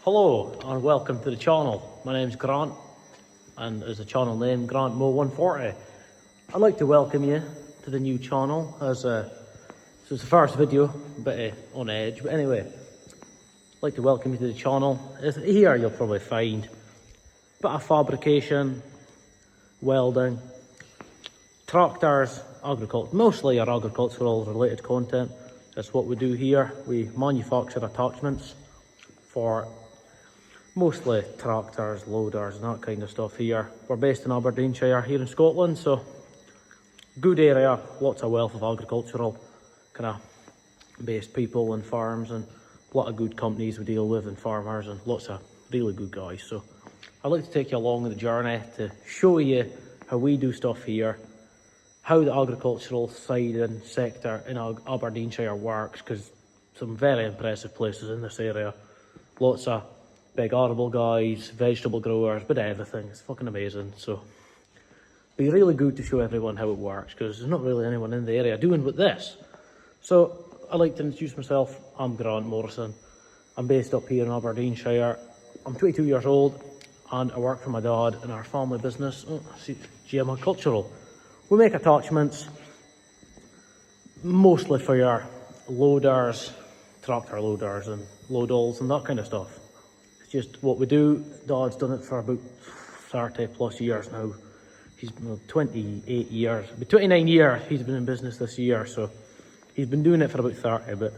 Hello and welcome to the channel. My name's Grant and as a channel name Grant Mo 140. I'd like to welcome you to the new channel as this is the first video, a bit on edge, but anyway, I'd like to welcome you to the channel. Here you'll probably find a bit of fabrication, welding, tractors, agriculture, mostly our agricultural related content. That's what we do here. We manufacture attachments for mostly tractors, loaders and that kind of stuff here. We're based in Aberdeenshire here in Scotland, so good area, lots of wealth of agricultural kind of based people and farms and a lot of good companies we deal with and farmers and lots of really good guys. So I'd like to take you along on the journey to show you how we do stuff here, how the agricultural side and sector in Aberdeenshire works, because some very impressive places in this area. Lots of big arable guys, vegetable growers, but everything. It's fucking amazing. So be really good to show everyone how it works, because there's not really anyone in the area doing with this. So I'd like to introduce myself. I'm Grant Morrison. I'm based up here in Aberdeenshire. I'm 22 years old and I work for my dad in our family business, GM Agricultural. We make attachments mostly for your loaders, tractor loaders and load alls and that kind of stuff. It's just what we do. Dad's done it for about 30 plus years now. He's 28 years, 29 years he's been in business this year, so he's been doing it for about 30, but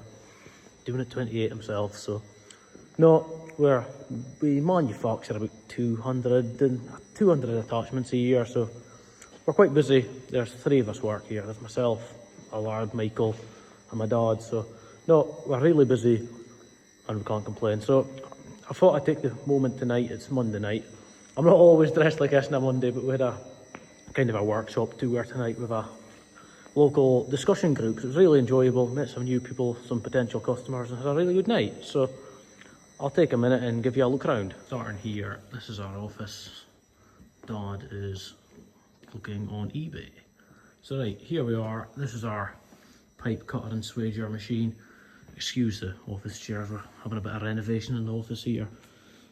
doing it 28 himself. So no, we manufacture about 200 attachments a year, so we're quite busy. There's 3 of us work here. There's myself, a lad, Michael, and my dad. So no, we're really busy and we can't complain. So I thought I'd take the moment tonight. It's Monday night. I'm not always dressed like this on a Monday, but we had a kind of a workshop tour tonight with a local discussion group. It was really enjoyable. Met some new people, some potential customers, and had a really good night. So I'll take a minute and give you a look around. Starting here, this is our office. Dad is looking on eBay. So right, here we are. This is our pipe cutter and swager machine. Excuse the office chairs, we're having a bit of renovation in the office here.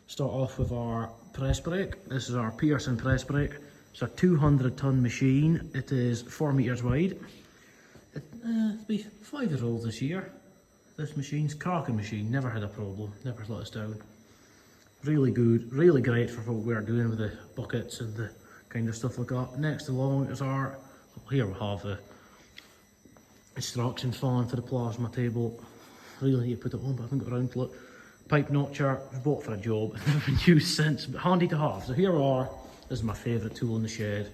Start off with our press brake. This is our Pearson press brake. It's a 200-ton machine. It is 4 metres wide. It'll be 5 years old this year. This machine's cracking machine, never had a problem, never let us down. Really good, really great for what we're doing with the buckets and the kind of stuff like that. Next along is our, here we have the extraction fan for the plasma table. Really need to put it on, but I haven't got around to it. Pipe notcher, was bought for a job, it's never been used since, but handy to have. So here we are. This is my favourite tool in the shed.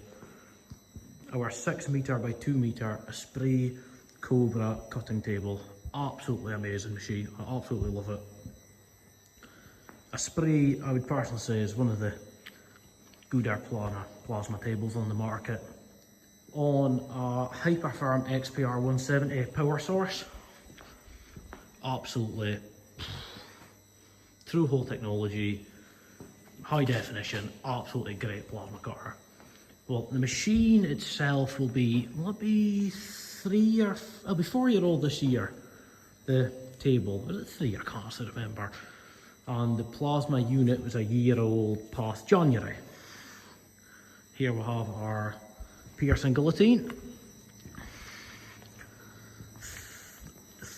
Our 6 metre by 2 metre Esprit Cobra cutting table. Absolutely amazing machine. I absolutely love it. Esprit, I would personally say, is one of the gooder plasma tables on the market. On a Hyperfirm XPR 170 power source. Absolutely through hole technology, high definition, absolutely great plasma cutter. Well, the machine itself will be 4 year old this year. The table, was it 3? I can't actually remember. And the plasma unit was a year old past January. Here we have our Pearson guillotine.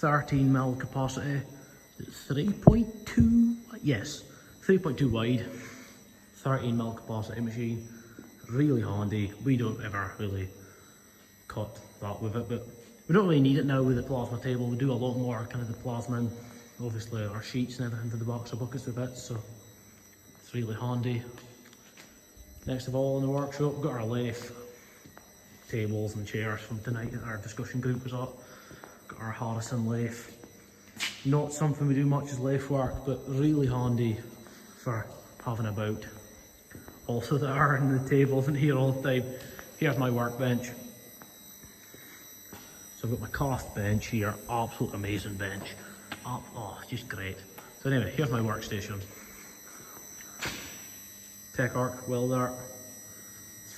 13mm capacity, 3.2, yes, 3.2 wide, 13mm capacity machine, really handy. We don't ever really cut that with it, but we don't really need it now with the plasma table. We do a lot more kind of the plasma and obviously our sheets and everything for the box of buckets with it, so it's really handy. Next of all in the workshop, we've got our lathe tables and chairs from tonight that our discussion group was at. Got our Harrison lathe. Not something we do much as lathe work, but really handy for having about. Also the iron and the tables in here all the time. Here's my workbench. So I've got my cast bench here, absolute amazing bench. Oh, it's just great. So anyway, here's my workstation. Tech Arc welder,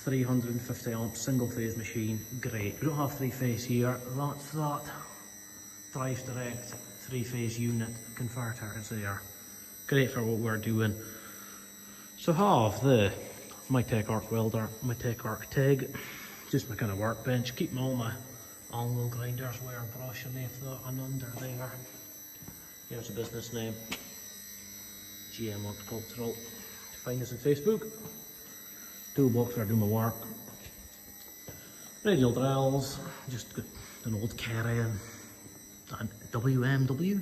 350 amp single phase machine, great. We don't have 3-phase here, that's that. Drives direct, 3-phase unit converter is there. great for what we're doing. So I have my Tech Arc welder, my Tech Arc TIG, just my kind of workbench. Keep all my angle grinders, wire brush underneath that and under there. Here's the business name, GM Horticultural. Find us on Facebook. Toolbox where I do my work. Radial drills, just got an old Kerry and WMW.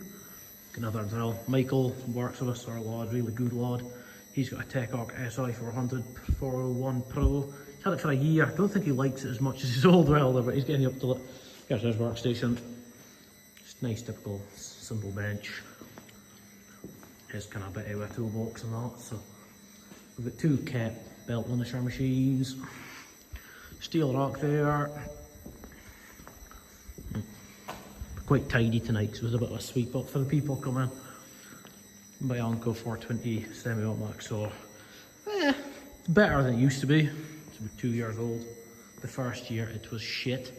Another drill. Michael works with us, our lad, really good lad. He's got a Tech Arc SI 400 401 Pro. He's had it for a year. I don't think he likes it as much as his old welder, but he's getting up to it. Here's his workstation. Just nice, typical, simple bench. His kind of bit with a toolbox and that. So we've got 2 Kep belt linisher machines. Steel rack there. Quite tidy tonight because it was a bit of a sweep up for the people coming. My Anko 420 semi-automatic saw. It's better than it used to be. It's about 2 years old. The first year it was shit.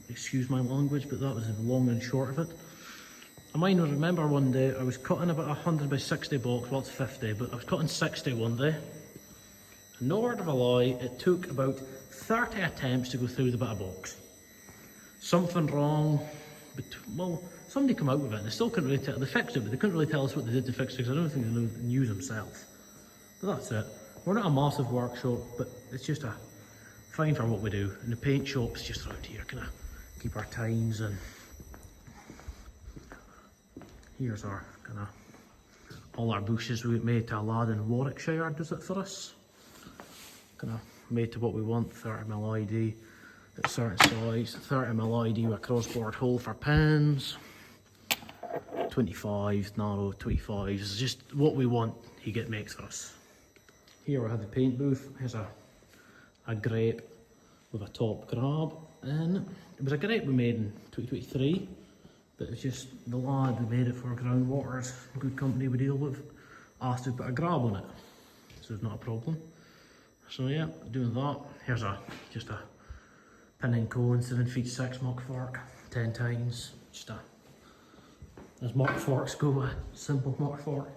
Excuse my language, but that was the long and short of it. I remember one day I was cutting about 100 by 60 box, well it's 50, but I was cutting 60 one day. And no word of a lie, it took about 30 attempts to go through the bit of box. Something wrong. But, well, somebody come out with it. They still couldn't really tell. They fixed it, but they couldn't really tell us what they did to fix it because I don't think they knew themselves. But that's it. We're not a massive workshop, but it's just fine for what we do. And the paint shop's just around here, kind of keep our times. And here's our kind of all our bushes we made to a lad in Warwickshire does it for us. Kind of made to what we want. 30mm ID. At a certain size, 30mm ID with a crossboard hole for pins, 25 narrow 25s, just what we want he makes for us. Here we have the paint booth. Here's a grape with a top grab, and it was a grape we made in 2023, but it was just the lad who made it for Groundwaters, a good company we deal with, asked to put a grab on it, so it's not a problem. So yeah, doing that. Here's just a pin and cone 7'6" muck fork, 10 times, just as muck forks go, a simple muck fork.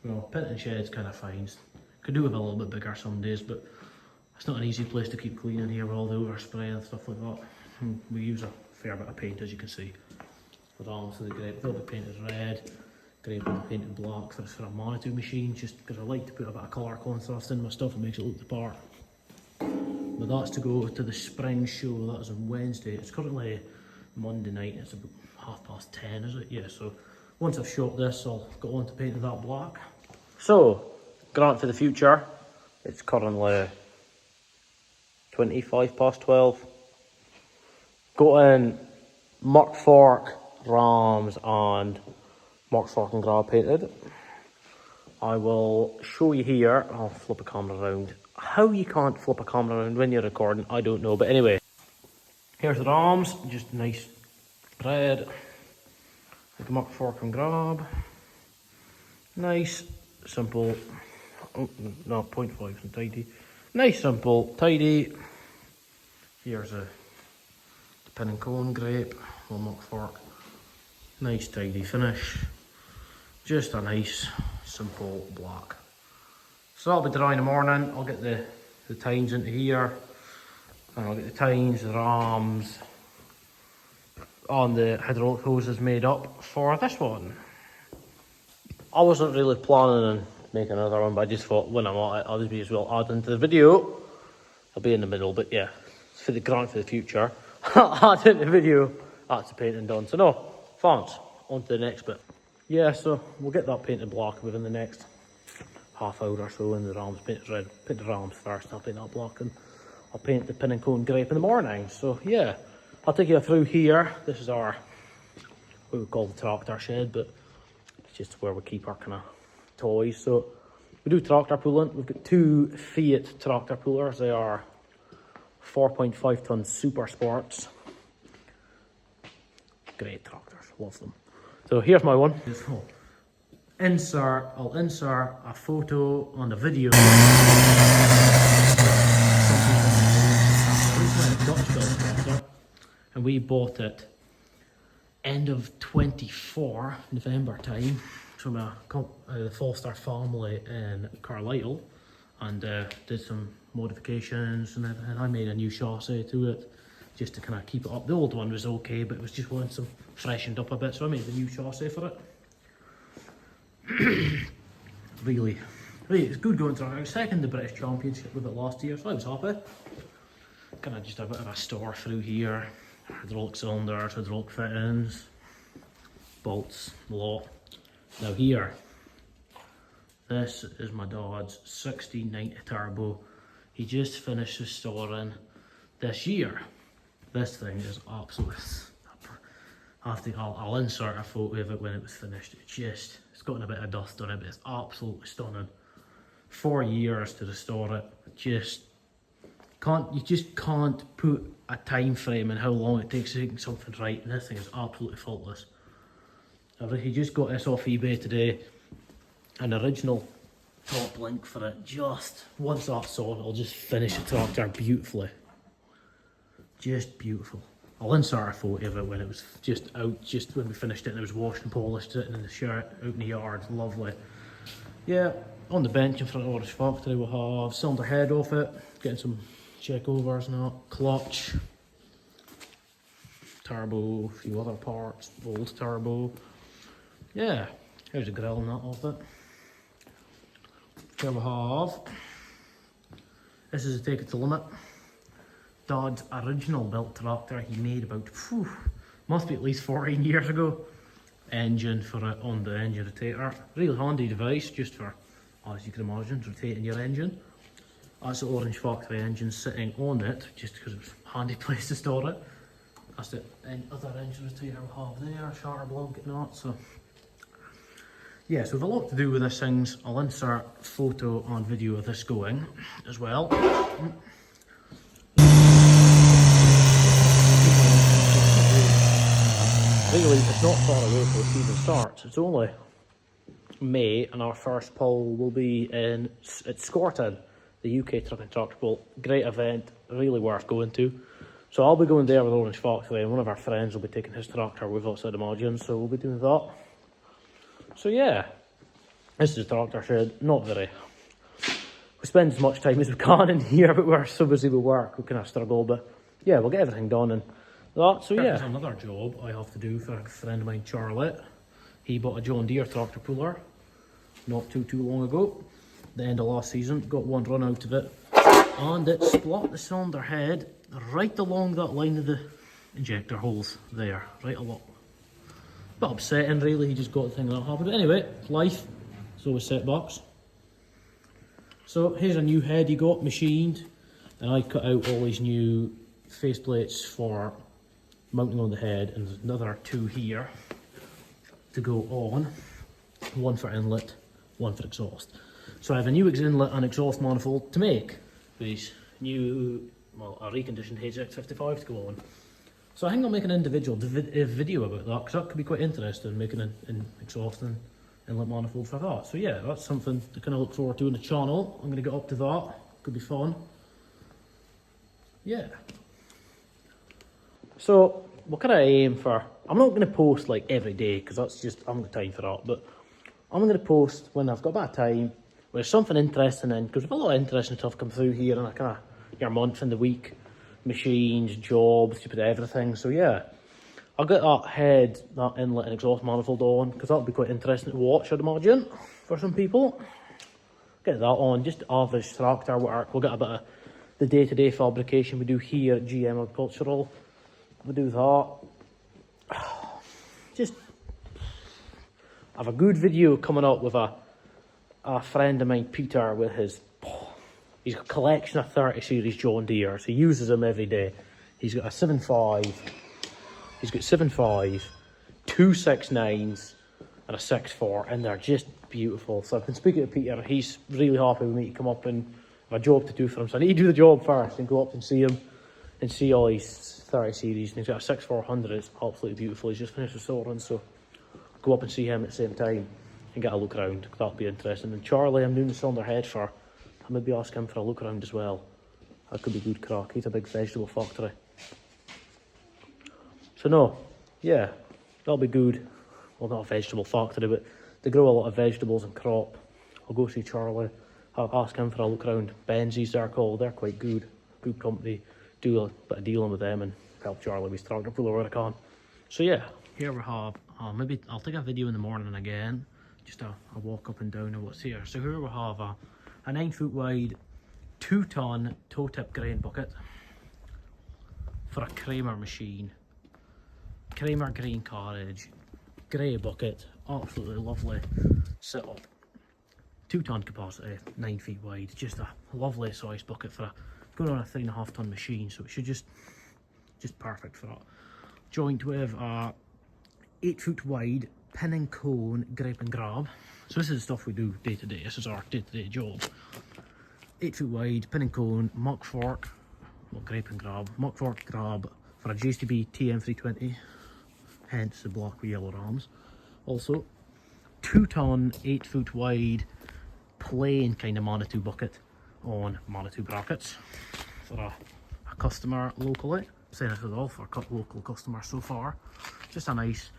Well, pin and shed's kind of fine. Could do with a little bit bigger some days, but it's not an easy place to keep cleaning here with all the overspray and stuff like that. And we use a fair bit of paint, as you can see. With arms of the grape, they'll be painted red, grape will be painted black. That's for a Manitou machine, just because I like to put a bit of colour contrast in my stuff, it makes it look the part. But that's to go to the spring show, that's on Wednesday. It's currently Monday night, it's about 10:30, is it? Yeah, so once I've shot this, I'll go on to painting that black. So, grant for the future, it's currently 12:25. Got in muck fork, rams and muck fork and grab painted. I will show you here, I'll flip a camera around. How you can't flip a camera around when you're recording, I don't know. But anyway, here's the arms, just nice red. Like a muck fork and grab. Nice, simple. Oh, no, 0.5 and tidy. Nice, simple, tidy. Here's the pin and cone grape, little muck fork. Nice, tidy finish. Just a nice, simple black. So that'll be dry in the morning. I'll get the tines into here. And I'll get the tines, the rams, and the hydraulic hoses made up for this one. I wasn't really planning on making another one, but I just thought when I'm at it, I'll be as well add into the video. I'll be in the middle, but yeah, it's for the grant for the future. Add in the video, that's the painting done. So no, thanks, on to the next bit. Yeah, so we'll get that painted black within the next half hour or so, and the rams painted red. Paint the rams first, I'll paint that black, and I'll paint the pin and cone grape in the morning. So yeah, I'll take you through here. This is our, what we call the tractor shed, but it's just where we keep our kind of toys. So we do tractor pulling. We've got 2 Fiat tractor pullers. They are 4.5 ton super sports. Great tractors, love them. So here's my one. I'll insert a photo on the video. And we bought it end of 24 November time. from the Foster family in Carlisle, and did some modifications, and I made a new chassis to it just to kind of keep it up. The old one was okay, but it was just wanting some freshened up a bit, so I made the new chassis for it. really, it's good going through. I was second in the British Championship with it last year, so I was happy. Kind of just a bit of a store through here. Hydraulic cylinders, hydraulic fittings, bolts, a lot. Now here, this is my dad's 1690 turbo. He just finished restoring this year. This thing is absolute. I'll insert a photo of it when it was finished. It's gotten a bit of dust on it, but it's absolutely stunning. 4 years to restore it. You just can't put a time frame in how long it takes to make something right, and this thing is absolutely faultless. He just got this off eBay today, an original top link for it. Just once that's on, I'll just finish the tractor beautifully. Just beautiful. I'll insert a photo of it when it was just out, just when we finished it and it was washed and polished, sitting in the shirt out in the yard. Lovely. Yeah, on the bench in front of Orange Factory we'll have cylinder head off it, getting some checkovers and that, clutch, turbo, a few other parts, old turbo. Yeah, here's a grill and that off it. Here we have, this is a Take It to Limit. Dad's original built tractor he made about, must be at least 14 years ago. Engine for it on the engine rotator. Really handy device just for, as you can imagine, rotating your engine. That's the Orange Factory engine sitting on it, just because it was a handy place to store it. That's the other engine rotator we have there, charter blanket and that, so. Yeah, so we've a lot to do with these things. I'll insert photo and video of this going as well. Really, it's not far away till the season starts. It's only May, and our first poll will be at Scorton, the UK Truck and Tractor Bowl. Great event, really worth going to. So I'll be going there with Orange Factory, and one of our friends will be taking his tractor with us, I'd imagine, so we'll be doing that. So yeah, this is a tractor shed, not very. We spend as much time as we can in here, but we're so busy with work, we kind of struggle, but yeah, we'll get everything done and that. So yeah. There's another job I have to do for a friend of mine, Charlie. He bought a John Deere tractor puller not too long ago, the end of last season, got one run out of it, and it split the cylinder head right along that line of the injector holes there, right along. Bit upsetting really, he just got the thing that happened, but anyway, life, so with setbacks. So here's a new head he got machined, and I cut out all these new faceplates for mounting on the head, and there's another two here to go on, one for inlet, one for exhaust. So I have a new inlet and exhaust manifold to make these new, well, a reconditioned HX55 to go on. So I think I'll make an individual video about that, because that could be quite interesting, making an exhaust and inlet manifold for that. So yeah, that's something to kind of look forward to on the channel. I'm going to get up to that, could be fun. Yeah. So we'll kind of aim for, I'm not going to post like every day, because that's just, I haven't got time for that, but I'm going to post when I've got a bit of time, when there's something interesting in, because we've a lot of interesting stuff come through here, and I kind of, your month in the week, machines, jobs, you put everything. So yeah, I'll get that head, that inlet and exhaust manifold on, because that'll be quite interesting to watch, I'd imagine, for some people. Get that on, just average tractor work. We'll get a bit of the day-to-day fabrication we do here at GM Agricultural. We'll do that. Just have a good video coming up with a friend of mine, Peter, with he's got a collection of 30 series John Deeres. He uses them every day. He's got a 7.5, he's got 7.5, two 6.9s and a 6.4, and they're just beautiful. So I've been speaking to Peter, he's really happy with me to come up and have a job to do for him. So I need to do the job first and go up and see him and see all these 30 series. And he's got a 6.400, it's absolutely beautiful. He's just finished restoring, so go up and see him at the same time and get a look around. That'll be interesting. And Charlie, I'm doing the cylinder head for. I'll maybe ask him for a look around as well. That could be good crack. He's a big vegetable factory. So no, yeah, that'll be good. Well, not a vegetable factory, but They grow a lot of vegetables and crop. I'll go see Charlie, I'll ask him for a look around. Benzies they're called, they're quite good company. Do a bit of dealing with them and help Charlie with his tractor pull where I can. So yeah, here we have, maybe I'll take a video in the morning again, just a walk up and down of what's here. So here we have a 9 foot wide, 2 ton toe tip grain bucket for a Kramer machine. Kramer grain carriage, grey bucket, absolutely lovely setup. 2 ton capacity, 9 feet wide, just a lovely size bucket for going on a 3.5 ton machine, so it should just perfect for that. Joint with a 8 foot wide pin and cone grape and grab. So this is the stuff we do day to day, this is our day to day job. 8 foot wide pin and cone, muck fork, well, grape and grab, muck fork grab for a JCB TM320, hence the black with yellow rams. Also 2 ton 8 foot wide plain kind of Manitou bucket on Manitou brackets for a customer locally. Saying it all for a local customer so far. Just a nice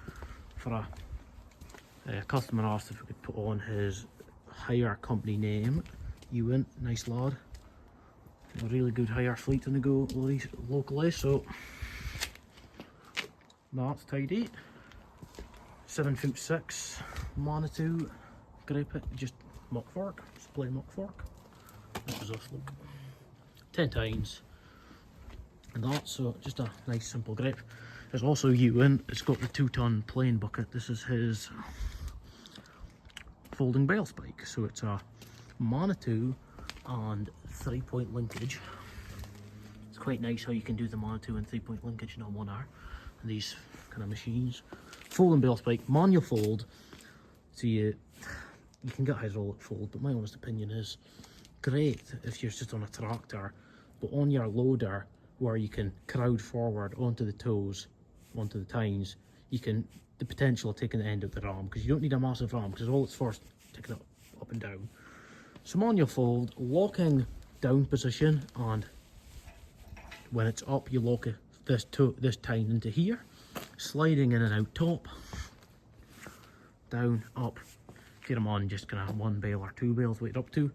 for a customer asked if we could put on his hire company name. Ewan, nice lad. A really good hire fleet in the go locally, so that's tidy. 7 foot 6 Manitou grape it, just muck fork, it's a plain muck fork. This is us, look. 10 times. And that, so just a nice simple grape. There's also Ewan, it's got the 2 ton plain bucket. This is his folding bale spike, so it's a Manitou and 3-point linkage. It's quite nice how you can do the Manitou and 3-point linkage in one hour. And these kind of machines. Folding bale spike, manual fold, so you can get hydraulic fold, but my honest opinion is great if you're just on a tractor, but on your loader where you can crowd forward onto the toes, onto the tines, you can, the potential of taking the end of the ram, because you don't need a massive ram, because all it's for is taking it up and down. So manual fold, locking down position, and when it's up you lock this tine into here, sliding in and out top, down, up, get them on just kind of 1 bale or 2 bales weight up to.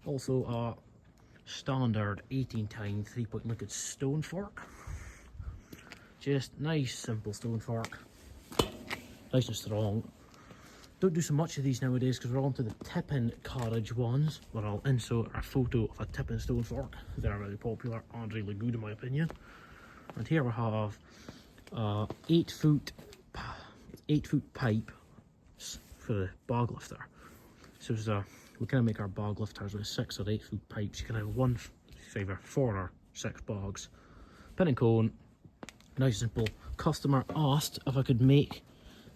Also a standard 18 tine 3-point linkage stone fork. Just nice simple stone fork, nice and strong. Don't do so much of these nowadays because we're on to the tipping carriage ones, where I'll insert a photo of a tipping stone fork. They're very popular and really good in my opinion. And here we have 8 foot pipe for the bog lifter. So we kind of make our bog lifters with 6 or 8 foot pipes. You can have one, either 4 or 6 bogs. Pin and cone, nice and simple. Customer asked if I could make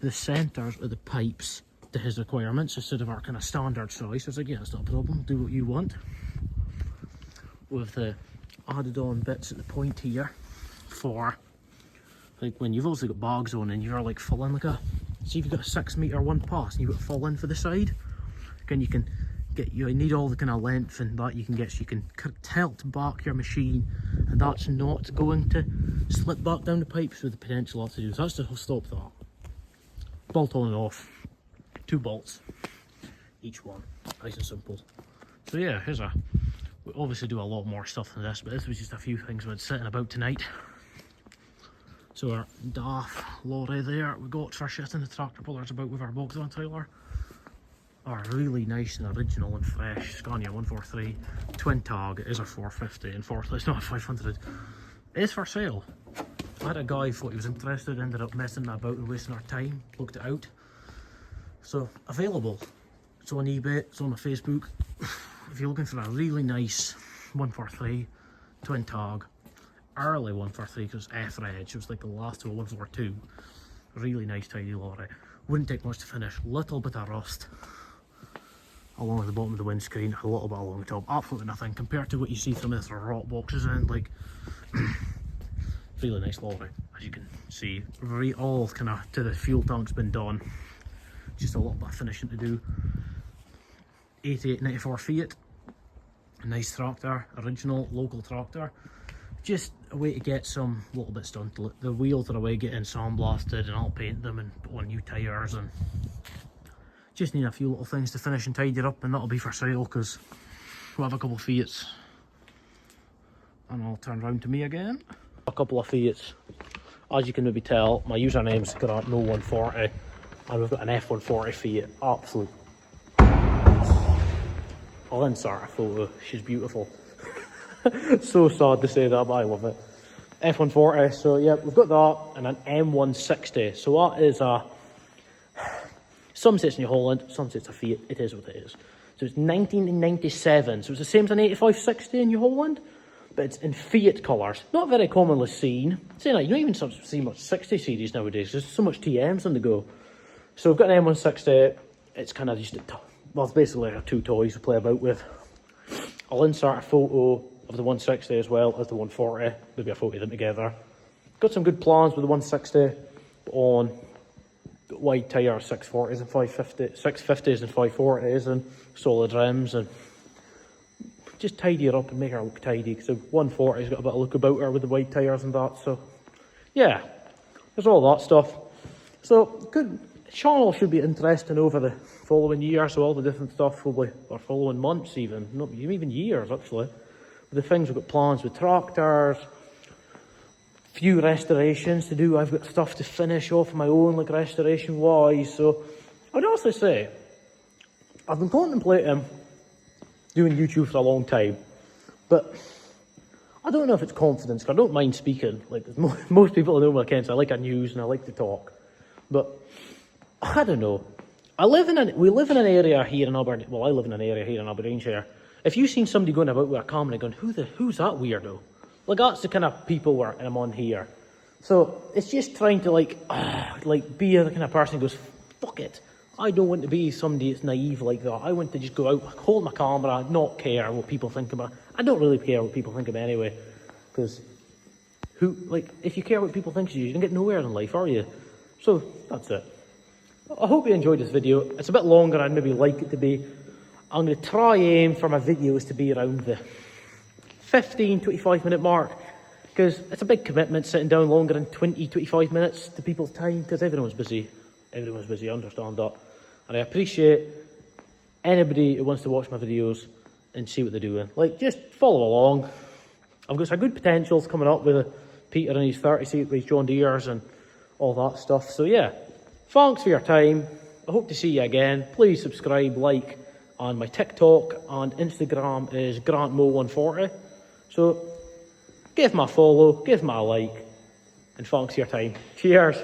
the centres of the pipes to his requirements instead of our kind of standard size. So again, it's not a problem, do what you want. With the added on bits at the point here for, like when you've also got bogs on and you're like full in like a, see if you've got a 6 metre one pass and you've got full in for the side, again you can get, you need all the kind of length and that you can get, so you can tilt back your machine and that's not going to slip back down the pipes with the potential lot to do. So that's to stop that. Bolt on and off, 2 bolts each one, nice and simple. So yeah, here's we obviously do a lot more stuff than this, but this was just a few things we'd sitting about tonight. So our DAF lorry there we got for shitting the tractor pullers about with our bogs on trailer. Our really nice and original and fresh Scania 143 twin tag. It is a 450, unfortunately it's not a 500. It is for sale. I had a guy thought he was interested, ended up messing about and wasting our time, looked it out. So available, it's on eBay, it's on my Facebook. If you're looking for a really nice 143 twin tag, early 143 because F-Reg, it was like the last of a 142. Really nice tidy lorry, wouldn't take much to finish, little bit of rust along the bottom of the windscreen, a little bit along the top, absolutely nothing compared to what you see some of the rot boxes in, like really nice lorry, as you can see. All kind of to the fuel tank's been done, just a little bit of finishing to do. 8894 Fiat, a nice tractor, original local tractor. Just a way to get some little bits done. The wheels are away getting sandblasted and I'll paint them and put on new tyres and Just need a few little things to finish and tidy it up, and that'll be for sale, because we'll have a couple of Fiats. And I'll turn round to me again. A couple of Fiats. As you can maybe tell, my username's grant140, and we've got an F140 Fiat. Absolute. I'll insert a photo. She's beautiful. So sad to say that, but I love it. F140. So yeah, we've got that, and an M160. So that is a. Some say it's New Holland, some say it's a Fiat. It is what it is. So it's 1997. So it's the same as an 8560 in New Holland, but it's in Fiat colours. Not very commonly seen. Saying that, you don't even see much 60 series nowadays. There's so much TMs on the go. So we've got an M160. It's kind of just, well, it's basically like two toys to play about with. I'll insert a photo of the 160 as well as the 140. Maybe a photo of them together. Got some good plans with the 160 on wide tyre 640s and 650s and 540s and solid rims, and just tidy her up and make her look tidy, because the 140's got a bit of look about her with the wide tyres and that. So yeah, there's all that stuff. So good channel, should be interesting over the following year. So all the different stuff probably, or following months even, not even years actually. The things we've got plans with tractors, few restorations to do. I've got stuff to finish off my own, like restoration wise. So I'd also say I've been contemplating doing YouTube for a long time, but I don't know if it's confidence, because I don't mind speaking. Like most people know my Kent, I like a news and I like to talk, but I don't know. We live in an area here in Aberdeen. Well, I live in an area here in Aberdeenshire. If you've seen somebody going about with a camera and going, who's that weirdo? Like, that's the kind of people where I'm on here. So it's just trying to like be the kind of person who goes, fuck it. I don't want to be somebody that's naive like that. I want to just go out, hold my camera, not care what people think about. I don't really care what people think of me anyway, because if you care what people think of you, you can get nowhere in life, are you? So that's it. I hope you enjoyed this video. It's a bit longer than I'd maybe like it to be. I'm going to try aim for my videos to be around the 15-25 minute mark, because it's a big commitment sitting down longer than 20-25 minutes to people's time, because everyone's busy. I understand that, and I appreciate anybody who wants to watch my videos and see what they're doing. Like, just follow along. I've got some good potentials coming up with Peter and his 30 with John Deere's and all that stuff. So yeah, thanks for your time. I hope to see you again. Please subscribe, like, and my TikTok and Instagram is GrantMo140. So give me a follow, give me a like, and thanks for your time. Cheers.